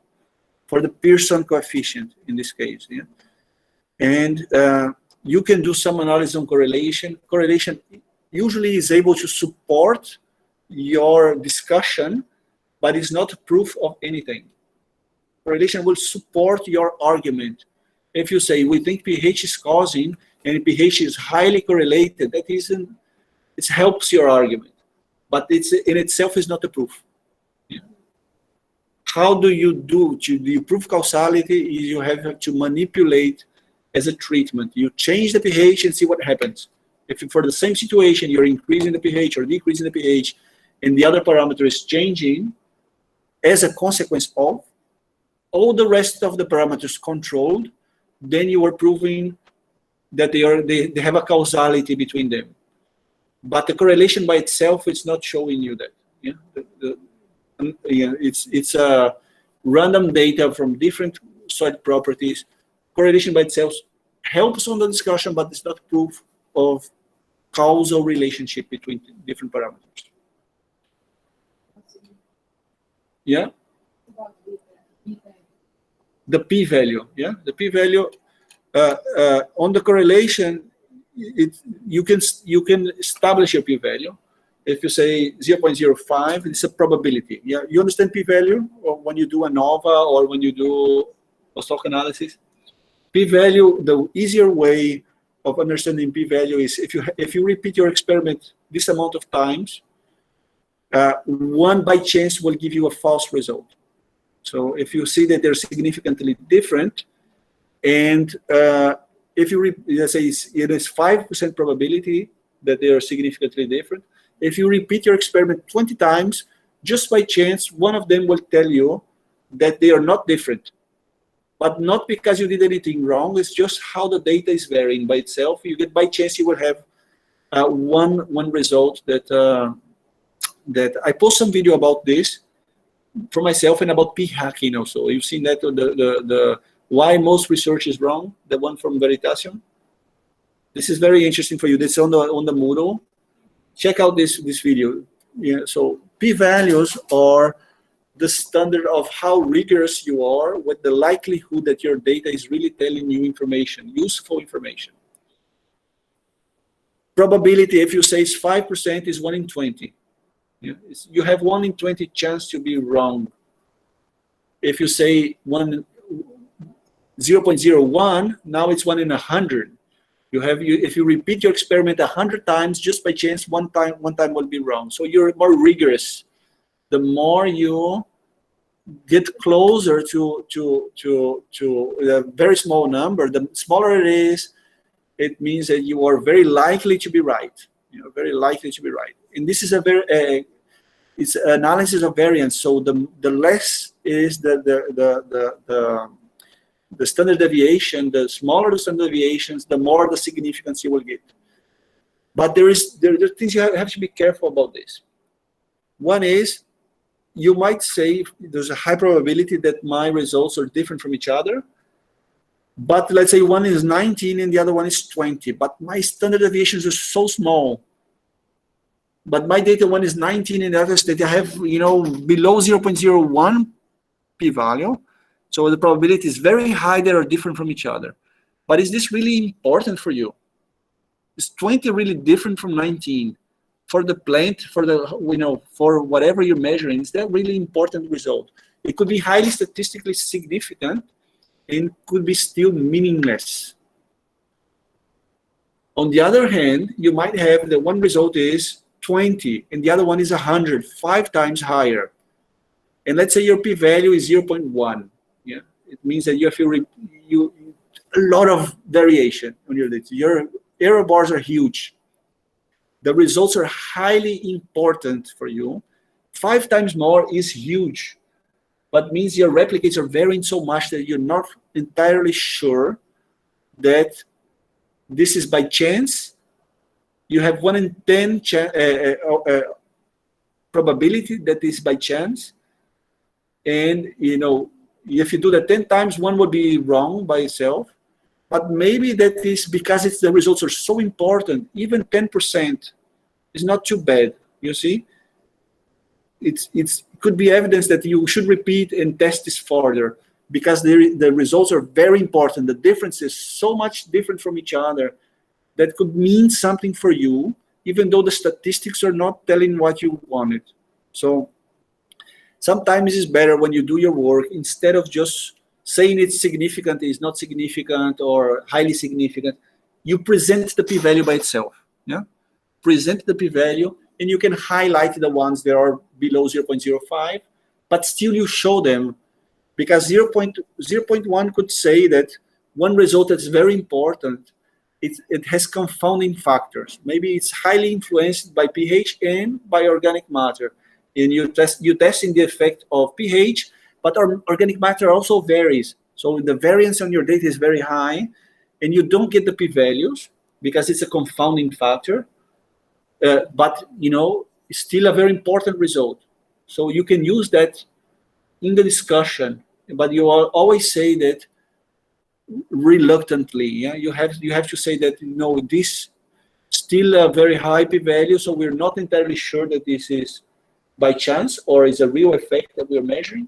for the Pearson coefficient in this case. Yeah. And you can do some analysis on correlation. Correlation usually is able to support your discussion, but it's not proof of anything. Correlation will support your argument. If you say, we think pH is causing, and pH is highly correlated, that isn't, it helps your argument, but it's in itself is not a proof. Yeah. How do you prove causality? You have to manipulate as a treatment. You change the pH and see what happens. If for the same situation, you're increasing the pH or decreasing the pH, and the other parameter is changing as a consequence of all the rest of the parameters controlled, then you are proving that they have a causality between them. But the correlation by itself is not showing you that. Yeah? It's a random data from different soil properties. Correlation by itself helps on the discussion, but it's not proof of causal relationship between different parameters. Yeah? The p-value, yeah? The p-value on the correlation, you can establish your p-value. If you say 0.05, it's a probability. Yeah, you understand p-value when you do ANOVA or when you do post-hoc analysis. P-value, the easier way of understanding p-value is if you repeat your experiment this amount of times, one by chance will give you a false result. So if you see that they're significantly different, and if you, let's say it is 5% probability that they are significantly different, if you repeat your experiment 20 times, just by chance, one of them will tell you that they are not different. But not because you did anything wrong, it's just how the data is varying by itself. You get, by chance, you will have one result that, that I post some video about this for myself and about p-hacking also. You've seen that, the why most research is wrong, the one from Veritasium. This is very interesting for you. This is on the Moodle. Check out this video. Yeah, so p-values are the standard of how rigorous you are with the likelihood that your data is really telling you information, useful information. Probability, if you say it's 5%, is 1 in 20. You have 1 in 20 chance to be wrong. If you say 0.01, now it's 1 in 100. If you repeat your experiment 100 times, just by chance, one time will be wrong. So you're more rigorous. The more you get closer to a very small number, the smaller it is, it means that you are very likely to be right. Very likely to be right. And this is a very it's analysis of variance. So the less is the standard deviation, the smaller the standard deviations, the more the significance you will get. But there are things you have to be careful about this. One is, you might say there's a high probability that my results are different from each other, but let's say one is 19 and the other one is 20, but my standard deviations are so small. But my data one is 19 and the others that I have, below 0.01 p-value. So the probability is very high they are different from each other. But is this really important for you? Is 20 really different from 19? For the plant, for whatever you're measuring, is that really important result? It could be highly statistically significant and could be still meaningless. On the other hand, you might have the one result is 20 and the other one is 100, 5 times higher. And let's say your p-value is 0.1. Yeah, it means that you have a lot of variation on your data. Your error bars are huge. The results are highly important for you. 5 times more is huge, but means your replicates are varying so much that you're not entirely sure that this is by chance. You have 1 in 10 probability that is by chance. And, if you do that 10 times, one would be wrong by itself. But maybe that is because the results are so important. Even 10% is not too bad. You see, it could be evidence that you should repeat and test this further, because the results are very important. The difference is so much different from each other that could mean something for you, even though the statistics are not telling what you wanted. So sometimes it's better when you do your work, instead of just saying it's significant, it's not significant, or highly significant, you present the p-value by itself. Yeah, present the p-value, and you can highlight the ones that are below 0.05, but still you show them, because 0.1 could say that one result that is very important, it has confounding factors. Maybe it's highly influenced by pH and by organic matter. And you're testing the effect of pH, but organic matter also varies. So the variance on your data is very high, and you don't get the p-values because it's a confounding factor. But it's still a very important result. So you can use that in the discussion, but you always say that reluctantly. Yeah, you have to say that this still a very high p-value, so we're not entirely sure that this is by chance or is a real effect that we're measuring.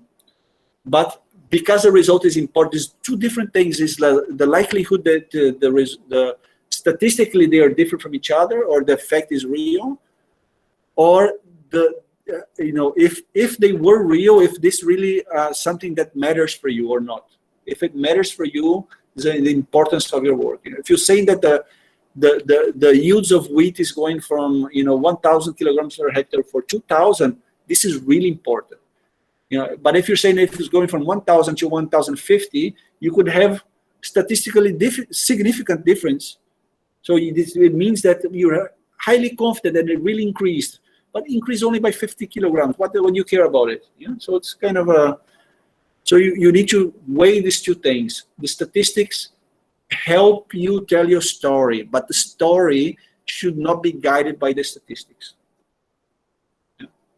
But because the result is important, there's two different things: is the likelihood that the statistically they are different from each other, or the effect is real, or if they were real, if this really something that matters for you or not. If it matters for you, the importance of your work. If you're saying that the yields of wheat is going from 1,000 kilograms per hectare for 2,000. This is really important. But if you're saying if it's going from 1,000 to 1,050, you could have statistically significant difference. So it means that you're highly confident that it really increased, but increased only by 50 kilograms. What do you care about it? So it's kind of a. So you need to weigh these two things. The statistics help you tell your story, but the story should not be guided by the statistics.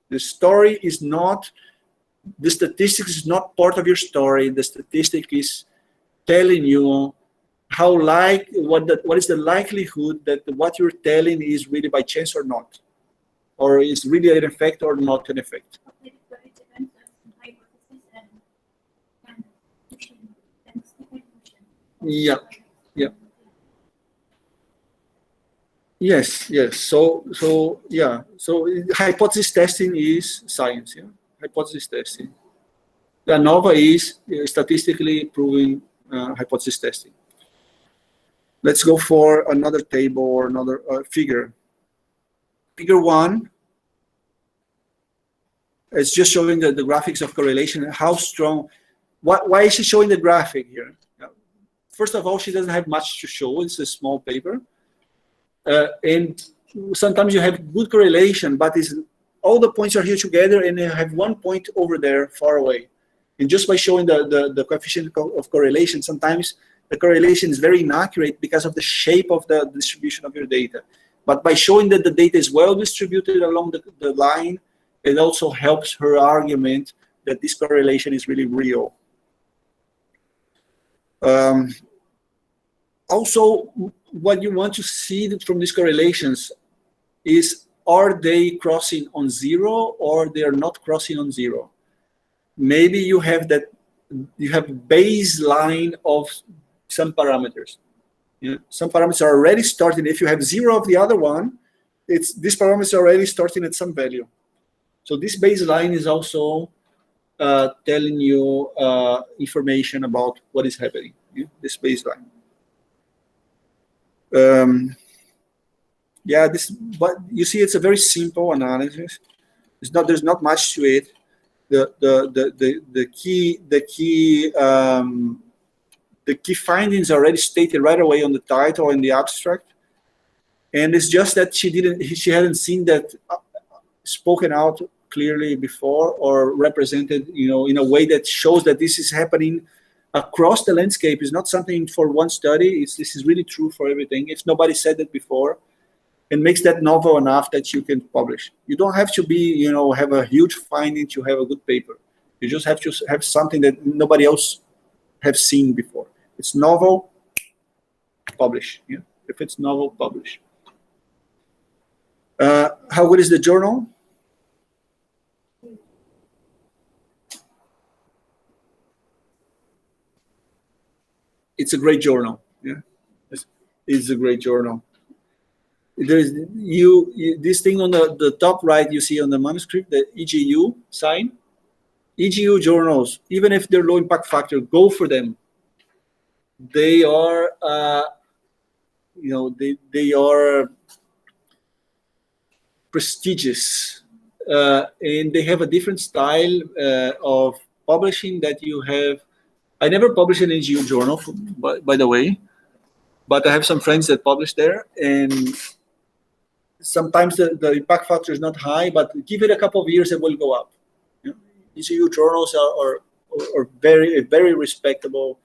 The story is not. The statistics is not part of your story. The statistic is telling you what is the likelihood that what you're telling is really by chance or not, or is really an effect or not an effect. But it depends on hypothesis and conclusion. Yeah. Yes. So yeah. So hypothesis testing is science. Yeah. Hypothesis testing. The ANOVA is statistically proven hypothesis testing. Let's go for another table or another figure. Figure 1 is just showing the graphics of correlation and how strong. Why is she showing the graphic here? First of all, she doesn't have much to show. It's a small paper. And sometimes you have good correlation, but all the points are here together and you have one point over there far away. And just by showing the coefficient of correlation, sometimes the correlation is very inaccurate because of the shape of the distribution of your data. But by showing that the data is well distributed along the line, it also helps her argument that this correlation is really real. Also, what you want to see from these correlations is, are they crossing on zero or they are not crossing on zero? Maybe you have baseline of some parameters. Some parameters are already starting. If you have zero of the other one, this parameter is already starting at some value. So this baseline is also telling you information about what is happening. This baseline. But you see, it's a very simple analysis. There's not much to it. The key findings are already stated right away on the title and the abstract, and it's just that she hadn't seen that spoken out clearly before or represented, in a way that shows that this is happening across the landscape. Is not something for one study. This is really true for everything. If nobody said that before, it makes that novel enough that you can publish. You don't have to be, have a huge finding to have a good paper. You just have to have something that nobody else have seen before. It's novel, publish. Yeah. If it's novel, publish. How good is the journal? It's a great journal. Yeah, it's a great journal. There's this thing on the top right, you see on the manuscript, the EGU sign. EGU journals, even if they're low impact factor, go for them. They are, they are prestigious, and they have a different style of publishing that you have. I never published an EGU journal, by the way, but I have some friends that publish there, and sometimes the impact factor is not high, but give it a couple of years, it will go up. EGU journals are very, very respectable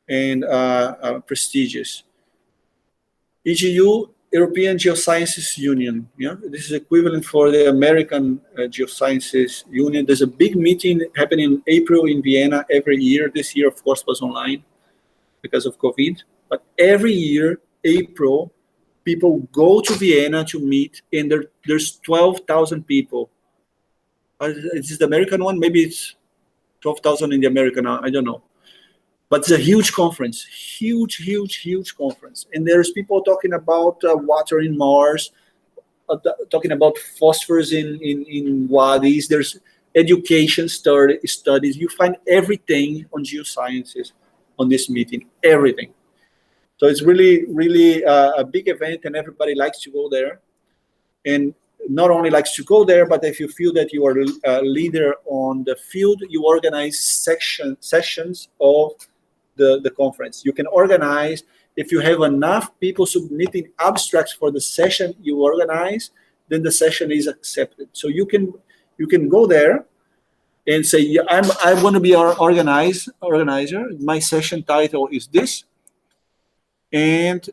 and prestigious. EGU, European Geosciences Union. Yeah, this is equivalent for the American Geosciences Union. There's a big meeting happening in April in Vienna every year. This year, of course, was online because of COVID. But every year, April, people go to Vienna to meet, and there's 12,000 people. Is this the American one? Maybe it's 12,000 in the American, I don't know. But it's a huge conference, huge conference. And there's people talking about water in Mars, talking about phosphorus in wadis. There's education studies. You find everything on geosciences on this meeting, everything. So it's really, really a big event, and everybody likes to go there. And not only likes to go there, but if you feel that you are a leader on the field, you organize sessions of the conference. You can organize, if you have enough people submitting abstracts for the session you organize, then the session is accepted. So you can go there and say, yeah, I want to be our organizer. My session title is this. And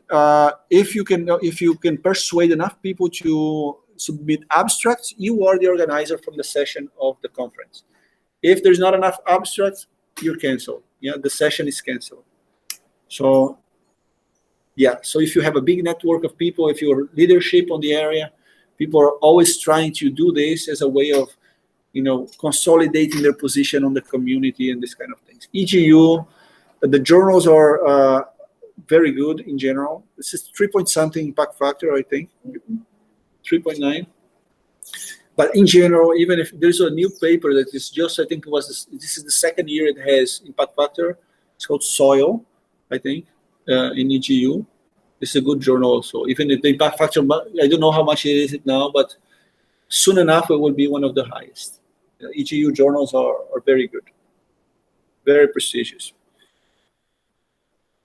if you can persuade enough people to submit abstracts, you are the organizer from the session of the conference. If there's not enough abstracts, you're canceled. Yeah, the session is canceled. So yeah, so if you have a big network of people, if you're leadership on the area, people are always trying to do this as a way of, consolidating their position on the community and this kind of things. EGU, the journals are very good in general. This is 3-point-something impact factor, I think, 3.9. But in general, even if there's a new paper that is just, I think this is the second year it has impact factor. It's called Soil, I think, in EGU. It's a good journal also. Even if the impact factor, I don't know how much it is now, but soon enough it will be one of the highest. EGU journals are very good, very prestigious.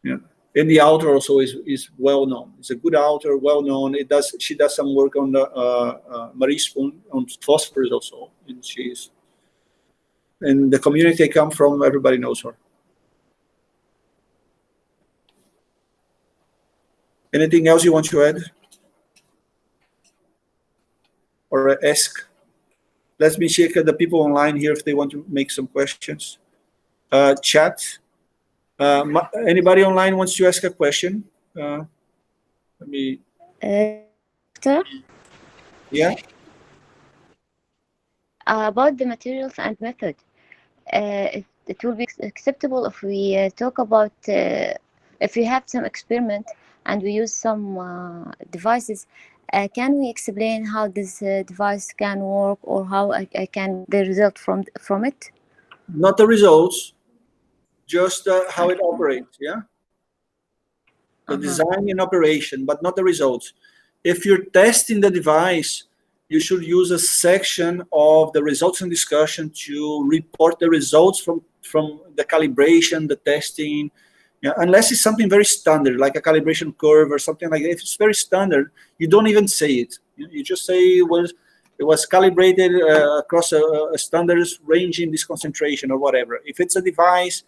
Yeah. And the author also is well known. It's a good author, well known. She does some work on the Marie Spoon on phosphorus also, and the community I come from, everybody knows her. Anything else you want to add or ask? Let me check the people online here if they want to make some questions. Chat. Anybody online wants to ask a question? Let me. Doctor? Yeah. About the materials and method, it will be acceptable if we talk about if we have some experiment and we use some devices. Can we explain how this device can work, or how I can the result from it? Not the results, just how it operates. Yeah. The design and operation, but not the results. If you're testing the device, you should use a section of the results and discussion to report the results from the calibration, the testing. Yeah, unless it's something very standard, like a calibration curve or something like that. If it's very standard, you don't even say it. You just say it was calibrated across a standards range in this concentration or whatever. If it's a device,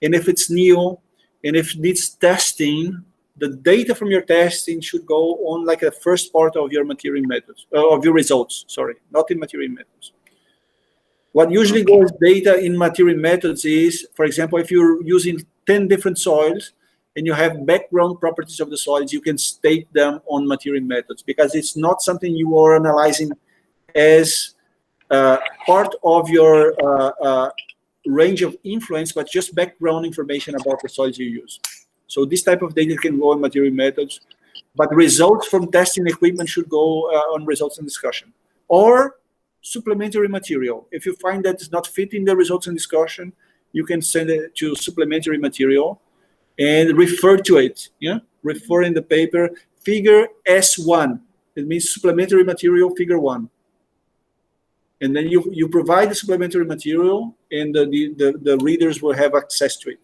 and if it's new, and if it needs testing, the data from your testing should go on like the first part of your material methods, of your results, sorry, not in material methods. What usually goes data in material methods is, for example, if you're using 10 different soils and you have background properties of the soils, you can state them on material methods, because it's not something you are analyzing as part of your range of influence, but just background information about the soils you use. So this type of data can go on material methods, but results from testing equipment should go on results and discussion. Or supplementary material. If you find that it's not fitting the results and discussion, you can send it to supplementary material and refer to it. Yeah, refer in the paper figure S1. It means supplementary material figure 1. And then you provide the supplementary material, and the readers will have access to it.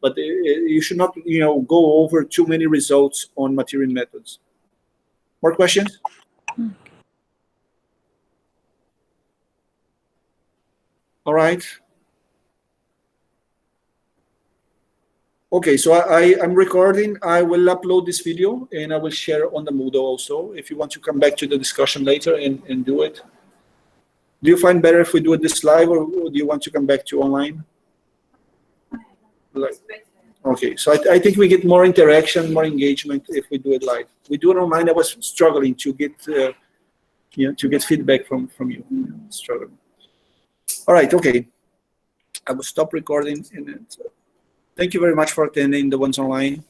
But you should not, go over too many results on material methods. More questions? All right. Okay, so I'm recording. I will upload this video and I will share on the Moodle also. If you want to come back to the discussion later and do it. Do you find better if we do it this live, or do you want to come back to online? Okay, so I think we get more interaction, more engagement if we do it live. We do it online. I was struggling to get feedback from you. Struggling. All right, okay. I will stop recording. Thank you very much for attending, the ones online.